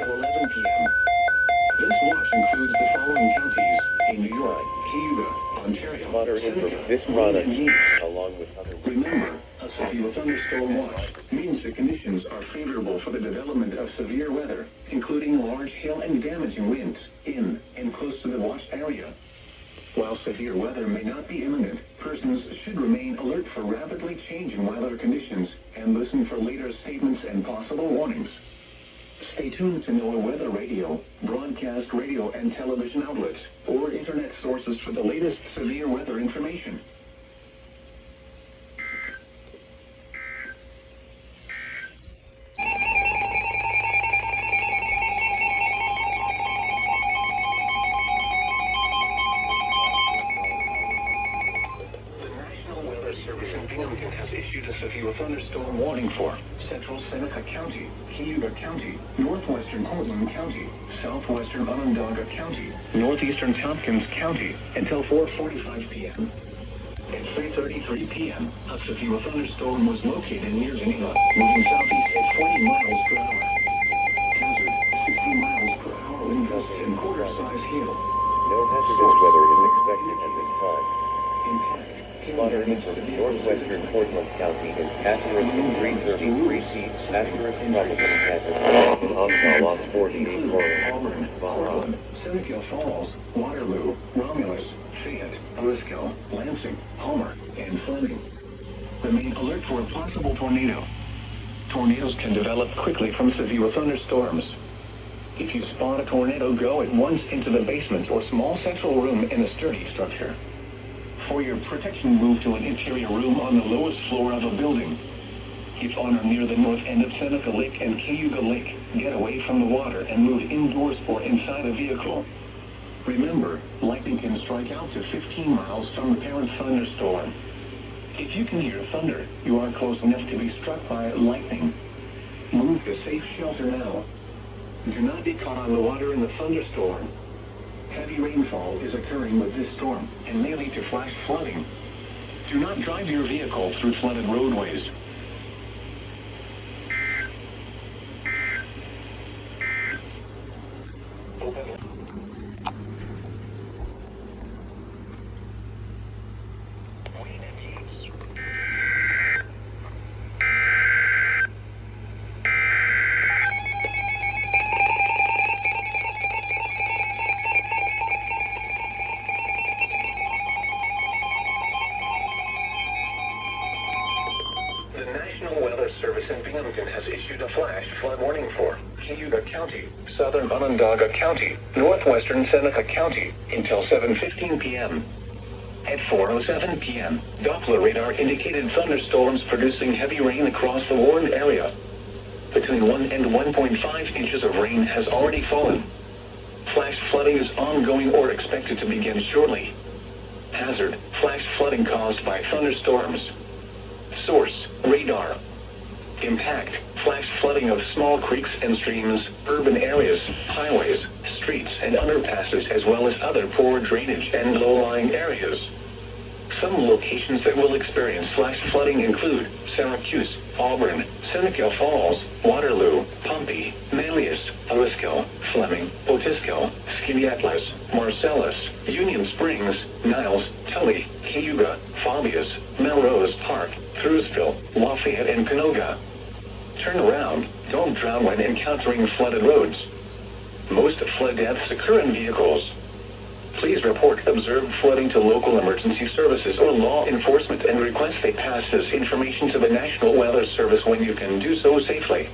until 11 p.m. This watch includes the following counties in New York, Cayuga, Ontario, Monitoring Seneca, for this Maine, product, and East. along with other... Remember, a severe thunderstorm watch means the conditions are favorable for the development of severe weather, including large hail and damaging winds in and close to the watched area. While severe weather may not be imminent, persons should remain alert for rapidly changing weather conditions and listen for later statements and possible warnings. Stay tuned to NOAA Weather Radio, broadcast radio and television outlets, or internet sources for the latest severe weather information. A thunderstorm warning for central Seneca County, Cayuga County, northwestern Portland County, southwestern Onondaga County, northeastern Tompkins County until 4:45 p.m. At 3:33 p.m., a severe thunderstorm was located near Geneva, moving southeast at 40 miles per hour. Hazard, 60 miles per hour wind gusts and quarter-size hail. No hazardous weather is expected at this time. Impact. Monitoring for northwestern Portland County in asterisk 333 feet, asterisk probable hazard, in hostile loss 48 Auburn, Portland, Seneca Falls, Waterloo, Romulus, Fayette, Bristol, Lansing, Homer, and Fleming. Remain alert for a possible tornado. Tornadoes can develop quickly from severe thunderstorms. If you spot a tornado, go at once into the basement or small central room in a sturdy structure. For your protection, move to an interior room on the lowest floor of a building. If on or near the north end of Seneca Lake and Cayuga Lake, get away from the water and move indoors or inside a vehicle. Remember, lightning can strike out to 15 miles from the parent thunderstorm. If you can hear thunder, you are close enough to be struck by lightning. Move to safe shelter now. Do not be caught on the water in the thunderstorm. Heavy rainfall is occurring with this storm and may lead to flash flooding. Do not drive your vehicle through flooded roadways. Service in Binghamton has issued a flash flood warning for Cayuga County, southern Onondaga County, northwestern Seneca County until 7:15 p.m. At 4:07 p.m., Doppler radar indicated thunderstorms producing heavy rain across the warned area. Between 1 and 1.5 inches of rain has already fallen. Flash flooding is ongoing or expected to begin shortly. Hazard, flash flooding caused by thunderstorms. Source, radar. Impact, flash flooding of small creeks and streams, urban areas, highways, streets and underpasses, as well as other poor drainage and low-lying areas. Some locations that will experience flash flooding include Syracuse, Auburn, Seneca Falls, Waterloo, Pompey, Manlius, Bristol, Fleming, Otisco, Skidiatlas, Marcellus, Union Springs, Niles, Tully, Cayuga, Fabius, Melrose Park, Cruzville, Lafayette, and Canoga. Turn around. Don't drown when encountering flooded roads. Most flood deaths occur in vehicles. Please report observed flooding to local emergency services or law enforcement and request they pass this information to the National Weather Service when you can do so safely.